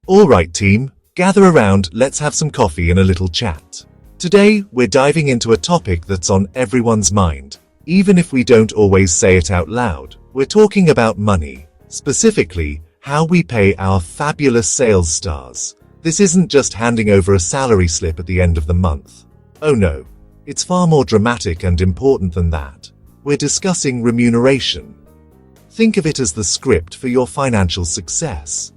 Alright team, gather around, let's have some coffee and a little chat. Today, we're diving into a topic that's on everyone's mind. Even if we don't always say it out loud, we're talking about money. Specifically, how we pay our fabulous sales stars. This isn't just handing over a salary slip at the end of the month. Oh no, it's far more dramatic and important than that. We're discussing remuneration. Think of it as the script for your financial success.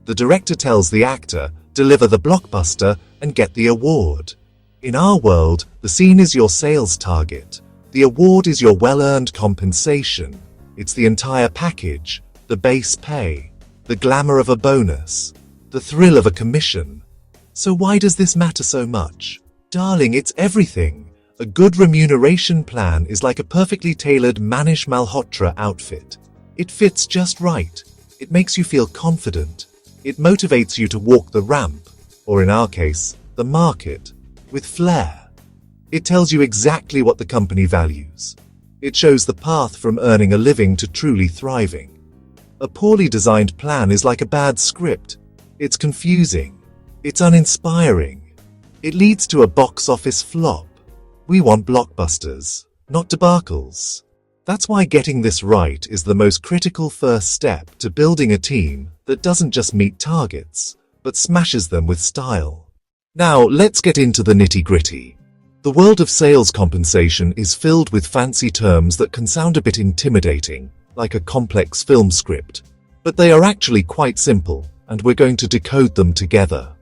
The director tells the actor, deliver the blockbuster and get the award. In our world, the scene is your sales target. The award is your well-earned compensation. It's the entire package, the base pay, the glamour of a bonus, the thrill of a commission. So why does this matter so much? Darling, it's everything. A good remuneration plan is like a perfectly tailored Manish Malhotra outfit. It fits just right. It makes you feel confident. It motivates you to walk the ramp, or in our case, the market, with flair. It tells you exactly what the company values. It shows the path from earning a living to truly thriving. A poorly designed plan is like a bad script. It's confusing. It's uninspiring. It leads to a box office flop. We want blockbusters, not debacles. That's why getting this right is the most critical first step to building a team that doesn't just meet targets, but smashes them with style. Now, let's get into the nitty-gritty. The world of sales compensation is filled with fancy terms that can sound a bit intimidating, like a complex film script. But they are actually quite simple, and we're going to decode them together.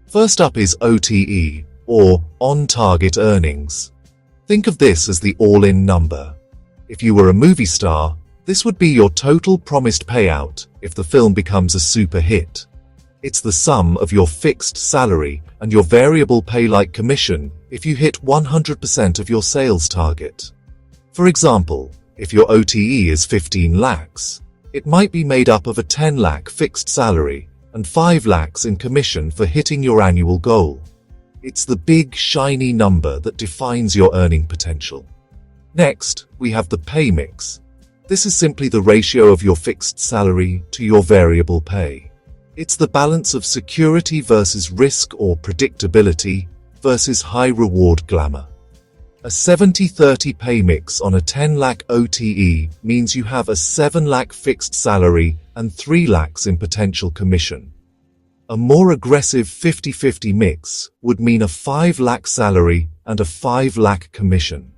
First up is OTE, or on-target earnings. Think of this as the all-in number. If you were a movie star, this would be your total promised payout if the film becomes a super hit. It's the sum of your fixed salary and your variable pay like commission if you hit 100% of your sales target. For example, if your OTE is 15 lakhs, it might be made up of a 10 lakh fixed salary and 5 lakhs in commission for hitting your annual goal. It's the big, shiny number that defines your earning potential. Next, we have the pay mix. This is simply the ratio of your fixed salary to your variable pay. It's the balance of security versus risk or predictability versus high reward glamour. A 70-30 pay mix on a 10 lakh OTE means you have a 7 lakh fixed salary and 3 lakhs in potential commission. A more aggressive 50-50 mix would mean a 5 lakh salary and a 5 lakh commission.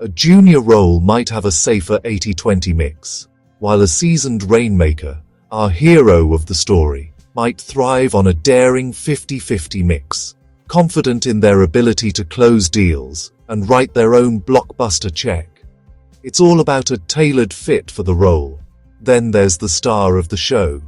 A junior role might have a safer 80-20 mix, while a seasoned rainmaker, our hero of the story, might thrive on a daring 50-50 mix, confident in their ability to close deals and write their own blockbuster check. It's all about a tailored fit for the role. Then there's the star of the show,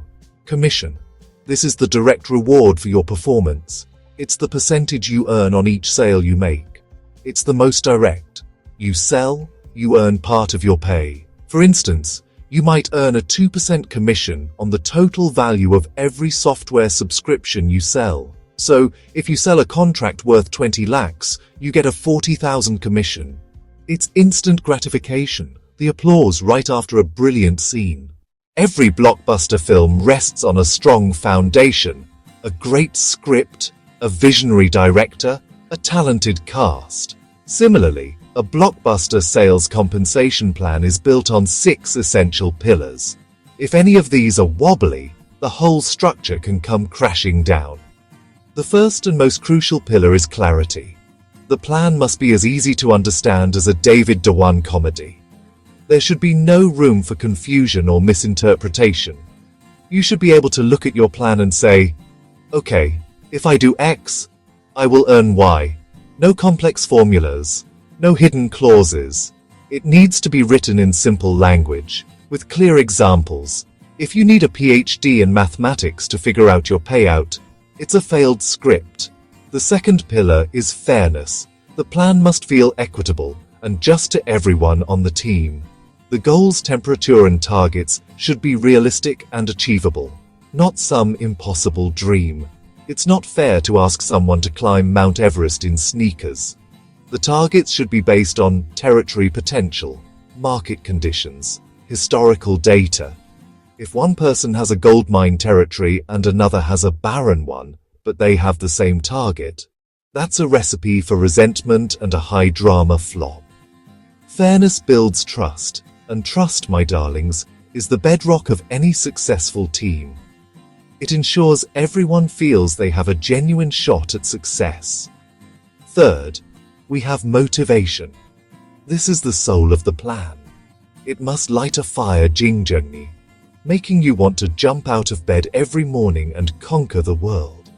commission. This is the direct reward for your performance. It's the percentage you earn on each sale you make. It's the most direct. You sell, you earn part of your pay. For instance, you might earn a 2% commission on the total value of every software subscription you sell. So, if you sell a contract worth 20 lakhs, you get a 40,000 commission. It's instant gratification, the applause right after a brilliant scene. Every blockbuster film rests on a strong foundation, a great script, a visionary director, a talented cast. Similarly, a blockbuster sales compensation plan is built on 6 essential pillars. If any of these are wobbly, the whole structure can come crashing down. The first and most crucial pillar is clarity. The plan must be as easy to understand as a David Dhawan comedy. There should be no room for confusion or misinterpretation. You should be able to look at your plan and say, okay, if I do X, I will earn Y. No complex formulas. No hidden clauses. It needs to be written in simple language, with clear examples. If you need a PhD in mathematics to figure out your payout, it's a failed script. The second pillar is fairness. The plan must feel equitable and just to everyone on the team. The goals, temperature and targets should be realistic and achievable, not some impossible dream. It's not fair to ask someone to climb Mount Everest in sneakers. The targets should be based on territory potential, market conditions, historical data. If one person has a goldmine territory and another has a barren one, but they have the same target, that's a recipe for resentment and a high drama flop. Fairness builds trust, and trust, my darlings, is the bedrock of any successful team. It ensures everyone feels they have a genuine shot at success. Third, we have motivation. This is the soul of the plan. It must light a fire jingjungni, making you want to jump out of bed every morning and conquer the world.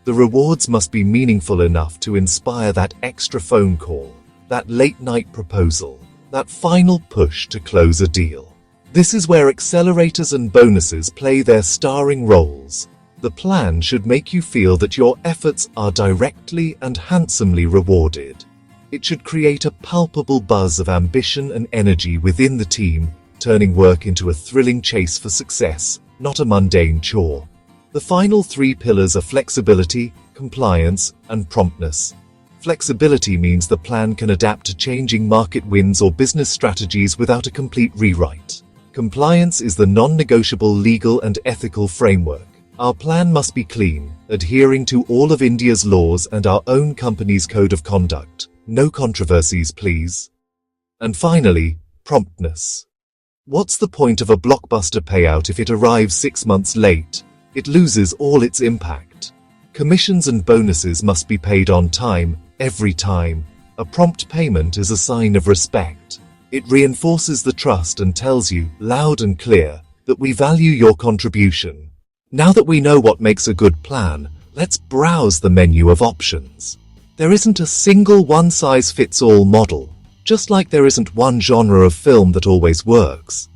The rewards must be meaningful enough to inspire that extra phone call, that late-night proposal, that final push to close a deal. This is where accelerators and bonuses play their starring roles. The plan should make you feel that your efforts are directly and handsomely rewarded. It should create a palpable buzz of ambition and energy within the team, turning work into a thrilling chase for success, not a mundane chore. The final three pillars are flexibility, compliance, and promptness. Flexibility means the plan can adapt to changing market winds or business strategies without a complete rewrite. Compliance is the non-negotiable legal and ethical framework. Our plan must be clean, adhering to all of India's laws and our own company's code of conduct. No controversies, please. And finally, promptness. What's the point of a blockbuster payout if it arrives 6 months late? It loses all its impact. Commissions and bonuses must be paid on time, every time. A prompt payment is a sign of respect. It reinforces the trust and tells you, loud and clear, that we value your contribution. Now that we know what makes a good plan, let's browse the menu of options. There isn't a single one-size-fits-all model, just like there isn't one genre of film that always works.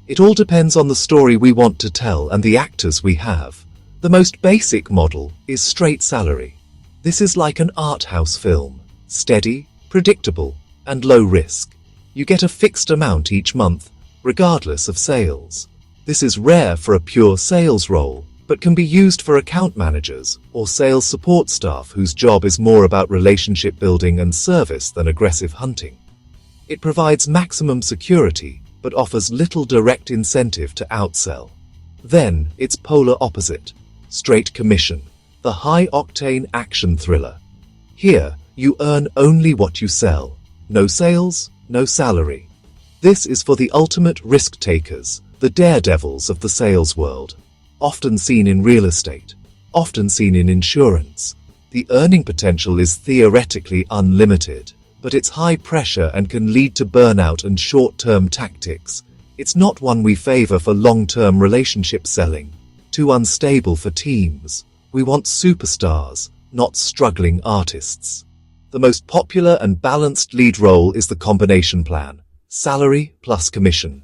It all depends on the story we want to tell and the actors we have. The most basic model is straight salary. This is like an art house film, steady, predictable, and low risk. You get a fixed amount each month, regardless of sales. This is rare for a pure sales role, but can be used for account managers or sales support staff whose job is more about relationship building and service than aggressive hunting. It provides maximum security, but offers little direct incentive to outsell. Then, its polar opposite, straight commission, the high-octane action thriller. Here, you earn only what you sell. No sales, no salary. This is for the ultimate risk takers, the daredevils of the sales world. Often seen in real estate, often seen in insurance. The earning potential is theoretically unlimited, but it's high pressure and can lead to burnout and short-term tactics. It's not one we favor for long-term relationship selling. Too unstable for teams. We want superstars, not struggling artists. The most popular and balanced lead role is the combination plan. Salary plus commission.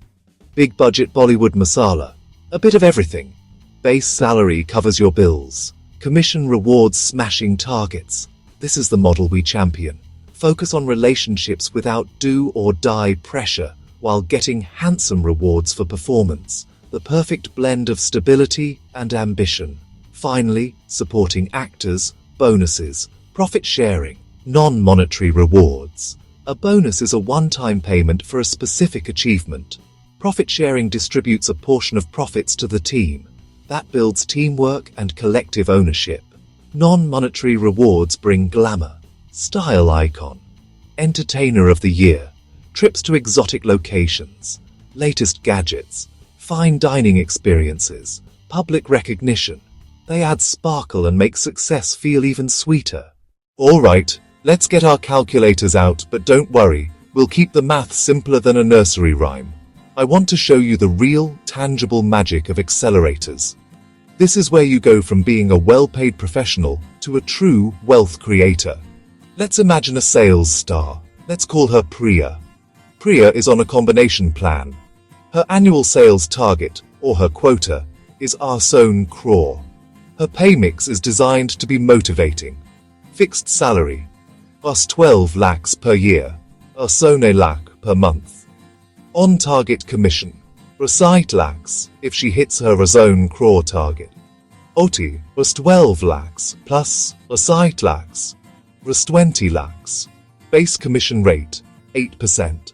Big budget Bollywood masala. A bit of everything. Base salary covers your bills. Commission rewards smashing targets. This is the model we champion. Focus on relationships without do-or-die pressure, while getting handsome rewards for performance. The perfect blend of stability and ambition. Finally, supporting actors, bonuses, profit sharing, non-monetary rewards. A bonus is a one-time payment for a specific achievement. Profit sharing distributes a portion of profits to the team. That builds teamwork and collective ownership. Non-monetary rewards bring glamour, style icon, entertainer of the year, trips to exotic locations, latest gadgets, fine dining experiences, public recognition. They add sparkle and make success feel even sweeter. All right, let's get our calculators out, but don't worry, we'll keep the math simpler than a nursery rhyme. I want to show you the real, tangible magic of accelerators. This is where you go from being a well-paid professional to a true wealth creator. Let's imagine a sales star. Let's call her Priya. Priya is on a combination plan. Her annual sales target, or her quota, is Arson crore. Her pay mix is designed to be motivating. Fixed salary, Rs 12 lakhs per year, Arson lakh per month. On-target commission, Rs 8 lakhs if she hits her Arson crore target. OT, Rs 12 lakhs plus Rs 8 lakhs, Rs 20 lakhs. Base commission rate, 8%.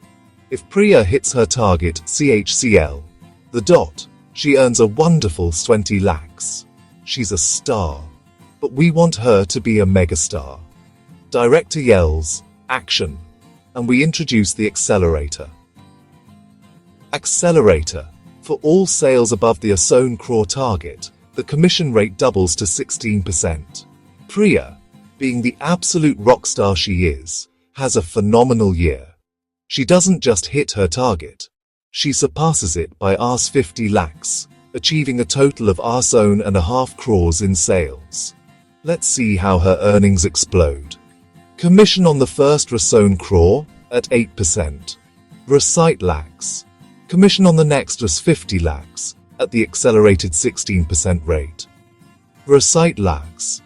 If Priya hits her target CHCL, the dot, She earns a wonderful 20 lakhs. She's a star. But we want her to be a megastar. Director yells, "Action!" and we introduce the accelerator. Accelerator. For all sales above the Ason crore target, the commission rate doubles to 16%. Priya, being the absolute rock star she is, has a phenomenal year. She doesn't just hit her target. She surpasses it by Rs 50 lakhs, achieving a total of Rs1.5 crores in sales. Let's see how her earnings explode. Commission on the first Rs crore at 8%. Rs lakhs. Commission on the next Rs 50 lakhs at the accelerated 16% rate. Rs lakhs.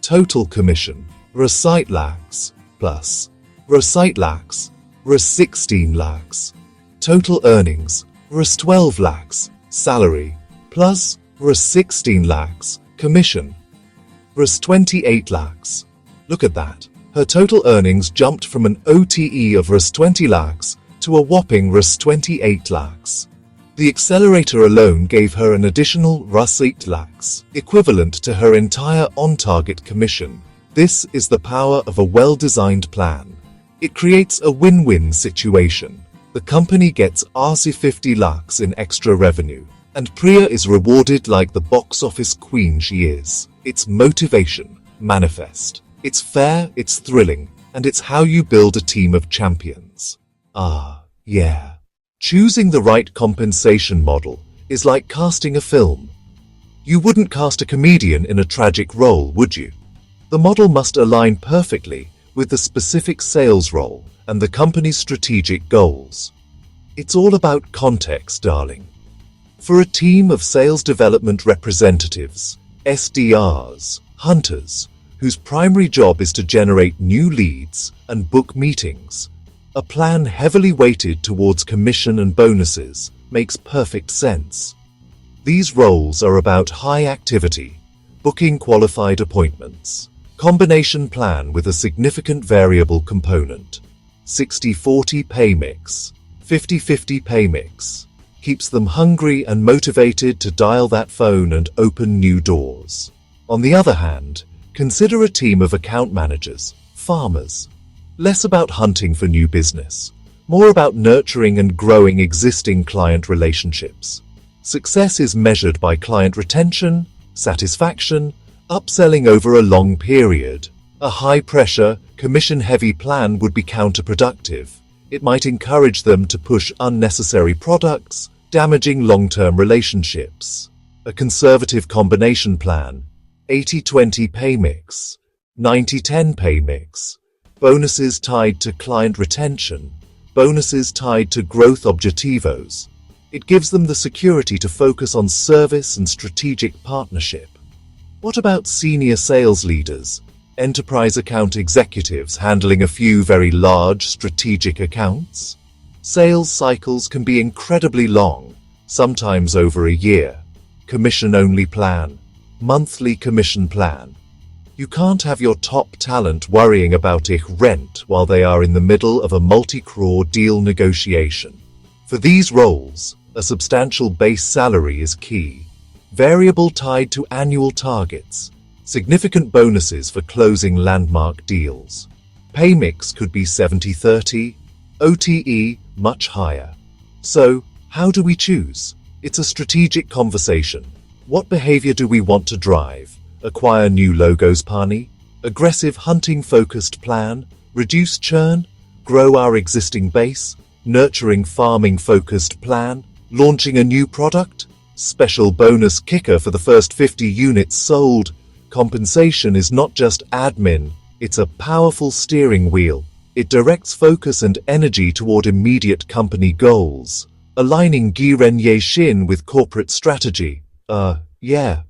Total commission Rs lakhs plus Rs lakhs Rs 16 lakhs. Total earnings Rs 12 lakhs. Salary plus Rs 16 lakhs. Commission Rs 28 lakhs. Look at that. Her total earnings jumped from an OTE of Rs 20 lakhs to a whopping Rs 28 lakhs. The accelerator alone gave her an additional Rs 8 lakhs, equivalent to her entire on-target commission. This is the power of a well-designed plan. It creates a win-win situation. The company gets Rs 50 lakhs in extra revenue, and Priya is rewarded like the box office queen she is. It's motivation, manifest. It's fair, it's thrilling, and it's how you build a team of champions. Yeah. Choosing the right compensation model is like casting a film. You wouldn't cast a comedian in a tragic role, would you? The model must align perfectly with the specific sales role and the company's strategic goals. It's all about context, darling. For a team of sales development representatives, SDRs, hunters, whose primary job is to generate new leads and book meetings, a plan heavily weighted towards commission and bonuses makes perfect sense. These roles are about high activity, booking qualified appointments, combination plan with a significant variable component, 60-40 pay mix, 50-50 pay mix, keeps them hungry and motivated to dial that phone and open new doors. On the other hand, consider a team of account managers, farmers. Less about hunting for new business, more about nurturing and growing existing client relationships. Success is measured by client retention, satisfaction, upselling over a long period. A high-pressure, commission-heavy plan would be counterproductive. It might encourage them to push unnecessary products, damaging long-term relationships. A conservative combination plan, 80-20 pay mix, 90-10 pay mix, bonuses tied to client retention, bonuses tied to growth objetivos. It gives them the security to focus on service and strategic partnership. What about senior sales leaders, enterprise account executives handling a few very large strategic accounts? Sales cycles can be incredibly long, sometimes over a year. Commission-only plan, monthly commission plan. You can't have your top talent worrying about rent while they are in the middle of a multi-crore deal negotiation. For these roles, a substantial base salary is key. Variable tied to annual targets. Significant bonuses for closing landmark deals. Pay mix could be 70-30, OTE much higher. So, how do we choose? It's a strategic conversation. What behavior do we want to drive? Acquire new logos, Pani? Aggressive hunting-focused plan? Reduce churn? Grow our existing base? Nurturing farming-focused plan? Launching a new product? Special bonus kicker for the first 50 units sold? Compensation is not just admin, it's a powerful steering wheel. It directs focus and energy toward immediate company goals, aligning Guiren Shin with corporate strategy. Yeah.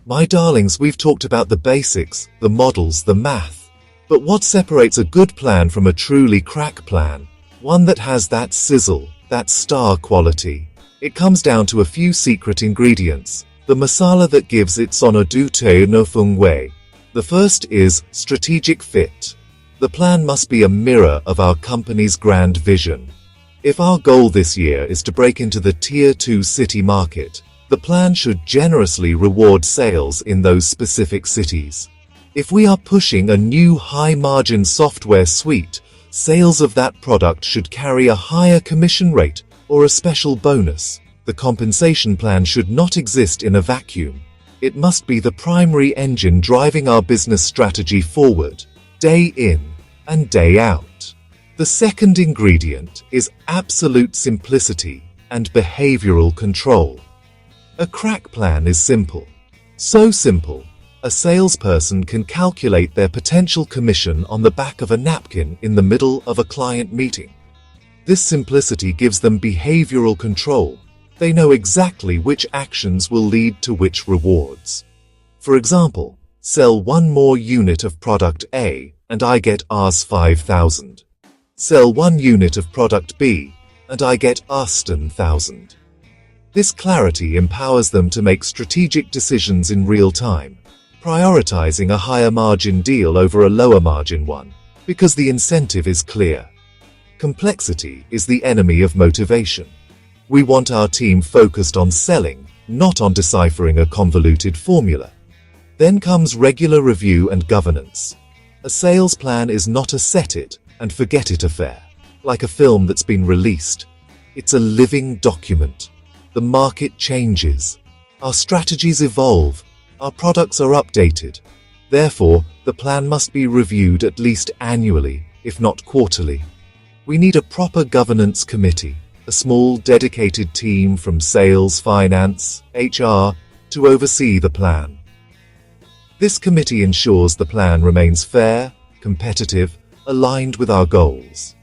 My darlings, we've talked about the basics, the models, the math. But what separates a good plan from a truly crack plan? One that has that sizzle, that star quality. It comes down to a few secret ingredients. The masala that gives it sono du te no feng wei. The first is strategic fit. The plan must be a mirror of our company's grand vision. If our goal this year is to break into the Tier 2 city market, The plan should generously reward sales in those specific cities. If we are pushing a new high-margin software suite, sales of that product should carry a higher commission rate or a special bonus. The compensation plan should not exist in a vacuum. It must be the primary engine driving our business strategy forward, day in and day out. The second ingredient is absolute simplicity and behavioral control. A crack plan is simple. So simple, a salesperson can calculate their potential commission on the back of a napkin in the middle of a client meeting. This simplicity gives them behavioral control. They know exactly which actions will lead to which rewards. For example, sell one more unit of product A and I get Rs 5,000. Sell one unit of product B and I get Rs 10,000. This clarity empowers them to make strategic decisions in real time, prioritizing a higher margin deal over a lower margin one, because the incentive is clear. Complexity is the enemy of motivation. We want our team focused on selling, not on deciphering a convoluted formula. Then comes regular review and governance. A sales plan is not a set it and forget it affair, like a film that's been released. It's a living document. The market changes. Our strategies evolve. Our products are updated. Therefore, the plan must be reviewed at least annually, if not quarterly. We need a proper governance committee, a small dedicated team from sales, finance, HR, to oversee the plan. This committee ensures the plan remains fair, competitive, aligned with our goals.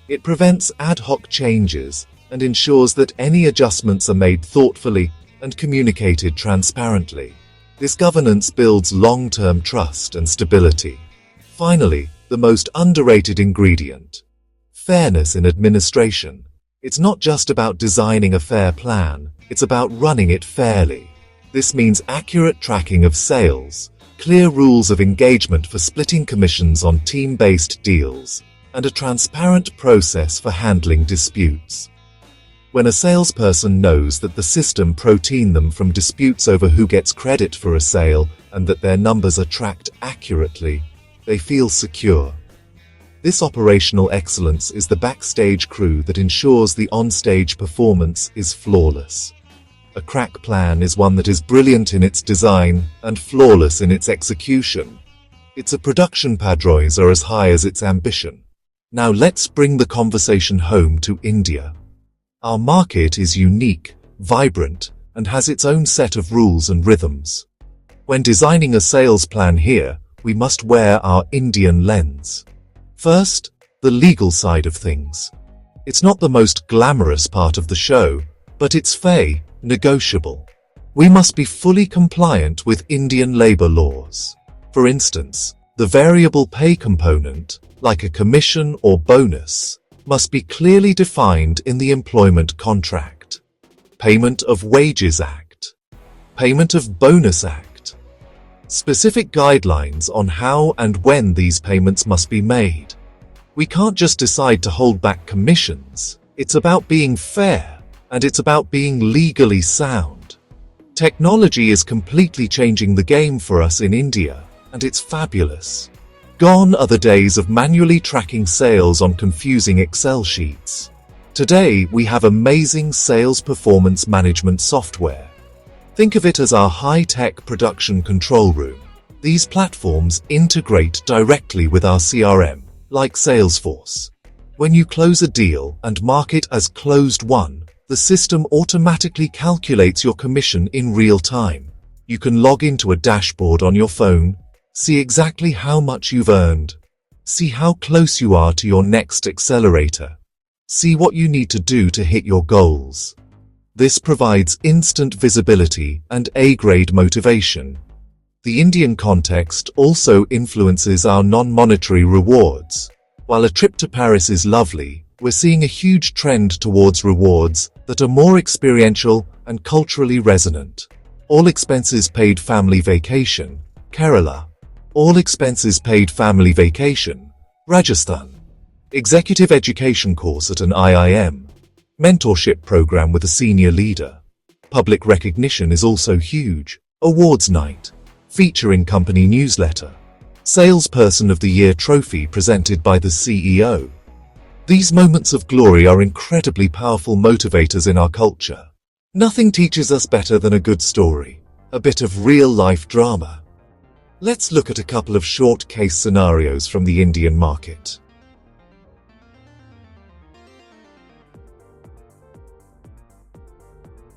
It prevents ad hoc changes and ensures that any adjustments are made thoughtfully and communicated transparently. This governance builds long-term trust and stability. Finally, the most underrated ingredient: fairness in administration. It's not just about designing a fair plan, it's about running it fairly. This means accurate tracking of sales, clear rules of engagement for splitting commissions on team-based deals, and a transparent process for handling disputes. When a salesperson knows that the system protects them from disputes over who gets credit for a sale and that their numbers are tracked accurately, they feel secure. This operational excellence is the backstage crew that ensures the on-stage performance is flawless. A crack plan is one that is brilliant in its design and flawless in its execution. Its production padroys are as high as its ambition. Now let's bring the conversation home to India. Our market is unique, vibrant, and has its own set of rules and rhythms. When designing a sales plan here, we must wear our Indian lens. First, the legal side of things. It's not the most glamorous part of the show, but it's negotiable. We must be fully compliant with Indian labor laws. For instance, the variable pay component, like a commission or bonus, must be clearly defined in the employment contract. Payment of Wages Act. Payment of Bonus Act. Specific guidelines on how and when these payments must be made. We can't just decide to hold back commissions. It's about being fair, and it's about being legally sound. Technology is completely changing the game for us in India, and it's fabulous. Gone are the days of manually tracking sales on confusing Excel sheets. Today, we have amazing sales performance management software. Think of it as our high-tech production control room. These platforms integrate directly with our CRM, like Salesforce. When you close a deal and mark it as closed won, the system automatically calculates your commission in real time. You can log into a dashboard on your phone, see exactly how much you've earned, see how close you are to your next accelerator, see what you need to do to hit your goals. This provides instant visibility and A-grade motivation. The Indian context also influences our non-monetary rewards. While a trip to Paris is lovely, we're seeing a huge trend towards rewards that are more experiential and culturally resonant. All expenses paid family vacation, Kerala. All expenses paid family vacation, Rajasthan. Executive education course at an IIM. Mentorship program with a senior leader. Public recognition is also huge. Awards night, featuring company newsletter, Salesperson of the Year trophy presented by the CEO. These moments of glory are incredibly powerful motivators in our culture. Nothing teaches us better than a good story, a bit of real-life drama. Let's look at a couple of short case scenarios from the Indian market.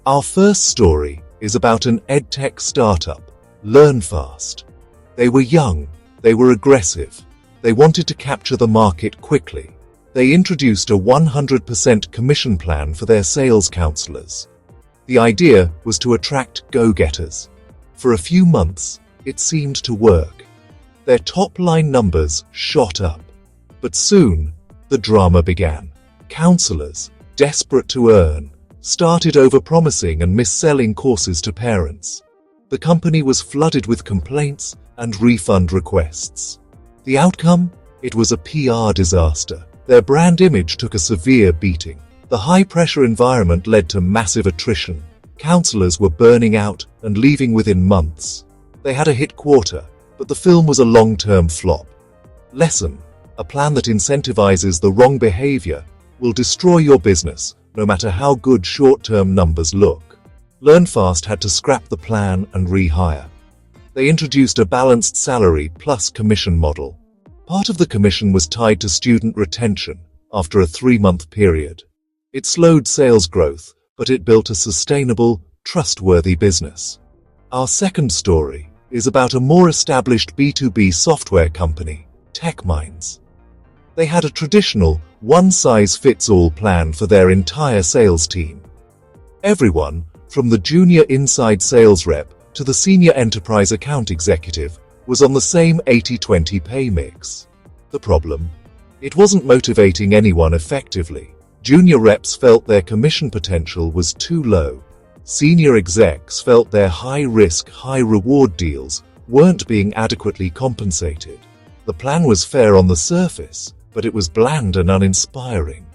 Our first story is about an edtech startup, LearnFast. They were young, they were aggressive, they wanted to capture the market quickly. They introduced a 100% commission plan for their sales counselors. The idea was to attract go-getters. For a few months, it seemed to work. Their top-line numbers shot up. But soon, the drama began. Counselors, desperate to earn, started over-promising and mis-selling courses to parents. The company was flooded with complaints and refund requests. The outcome? It was a PR disaster. Their brand image took a severe beating. The high-pressure environment led to massive attrition. Counselors were burning out and leaving within months. They had a hit quarter, but the film was a long-term flop. Lesson: a plan that incentivizes the wrong behavior will destroy your business, no matter how good short-term numbers look. LearnFast had to scrap the plan and rehire. They introduced a balanced salary plus commission model. Part of the commission was tied to student retention after a 3-month period. It slowed sales growth, but it built a sustainable, trustworthy business. Our second story is about a more established B2B software company, TechMinds. They had a traditional, one-size-fits-all plan for their entire sales team. Everyone, from the junior inside sales rep to the senior enterprise account executive, was on the same 80-20 pay mix. The problem? It wasn't motivating anyone effectively. Junior reps felt their commission potential was too low. Senior execs felt their high-risk, high-reward deals weren't being adequately compensated. The plan was fair on the surface, but it was bland and uninspiring.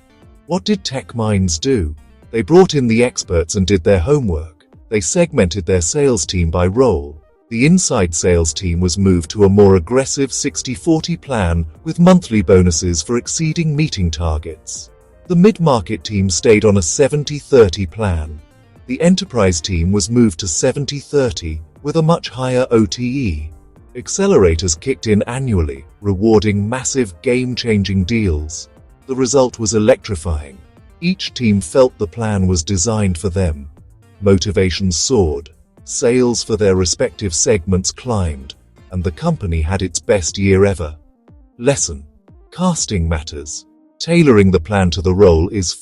What did TechMinds do? They brought in the experts and did their homework. They segmented their sales team by role. The inside sales team was moved to a more aggressive 60-40 plan with monthly bonuses for exceeding meeting targets. The mid-market team stayed on a 70-30 plan. The enterprise team was moved to 70-30 with a much higher OTE. Accelerators kicked in annually, rewarding massive game-changing deals. The result was electrifying. Each team felt the plan was designed for them. Motivation soared, sales for their respective segments climbed, and the company had its best year ever. Lesson: casting matters. Tailoring the plan to the role is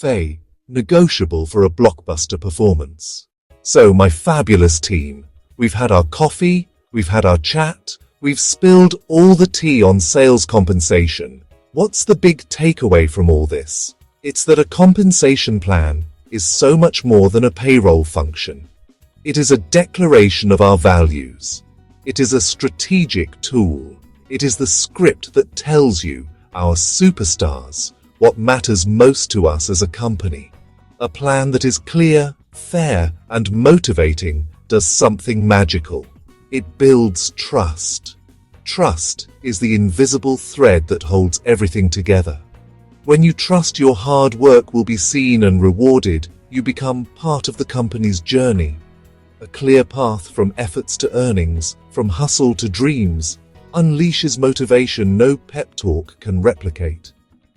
negotiable for a blockbuster performance. So, my fabulous team, we've had our coffee, we've had our chat, we've spilled all the tea on sales compensation. What's the big takeaway from all this? It's that a compensation plan is so much more than a payroll function. It is a declaration of our values. It is a strategic tool. It is the script that tells you, our superstars, what matters most to us as a company. A plan that is clear, fair, and motivating does something magical. It builds trust. Trust is the invisible thread that holds everything together. When you trust your hard work will be seen and rewarded, you become part of the company's journey. A clear path from efforts to earnings, from hustle to dreams, unleashes motivation no pep talk can replicate.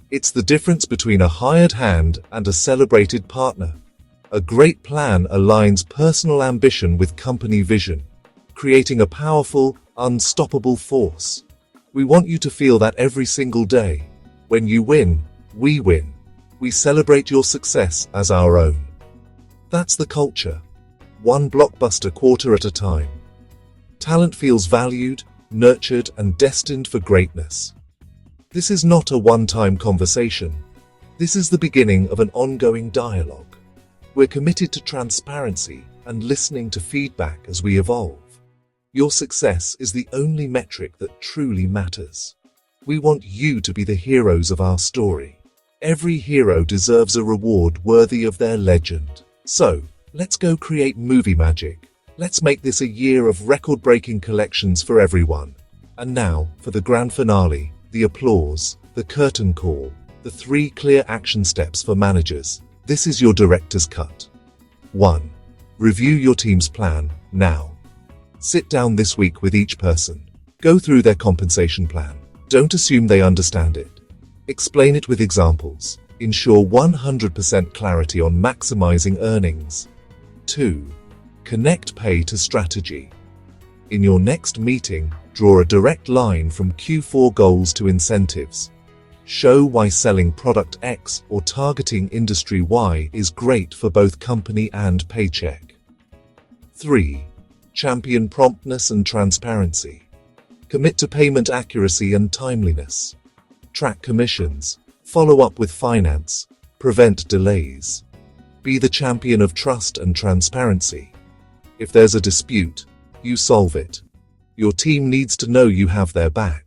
It's the difference between a hired hand and a celebrated partner. A great plan aligns personal ambition with company vision, creating a powerful, unstoppable force. We want you to feel that every single day. When you win, we win. We celebrate your success as our own. That's the culture. One blockbuster quarter at a time. Talent feels valued, nurtured, and destined for greatness. This is not a one-time conversation. This is the beginning of an ongoing dialogue. We're committed to transparency and listening to feedback as we evolve. Your success is the only metric that truly matters. We want you to be the heroes of our story. Every hero deserves a reward worthy of their legend. So, Let's go create movie magic. Let's make this a year of record-breaking collections for everyone. And now, for the grand finale, the applause, the curtain call, the 3 clear action steps for managers. This is your director's cut. 1. Review your team's plan, now. Sit down this week with each person. Go through their compensation plan. Don't assume they understand it. Explain it with examples. Ensure 100% clarity on maximizing earnings. 2. Connect pay to strategy. In your next meeting, draw a direct line from Q4 goals to incentives. Show why selling product X or targeting industry Y is great for both company and paycheck. 3. Champion promptness and transparency. Commit to payment accuracy and timeliness. Track commissions. Follow up with finance. Prevent delays. Be the champion of trust and transparency. If there's a dispute, you solve it. Your team needs to know you have their back.